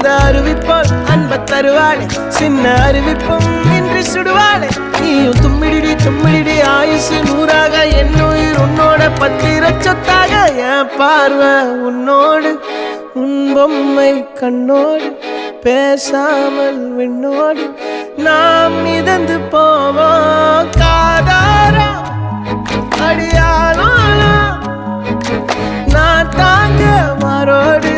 அந்த அறிவிப்போல் அன்ப தருவாளே சின்ன அறிவிப்பும் இன்று சுடுவாளே நீயும் தும்மிடி ஆயுசு 100ஆக என் உயிர் உன்னோட பத்திர சொத்தாக என் பார்வை உன்னோடு உன் பொம்மை கண்ணோடு பேசாமல் விண்ணோடு நாம் மிதந்து போவோம் காதாரா அடியானோ நான் தாங்க மாறோடு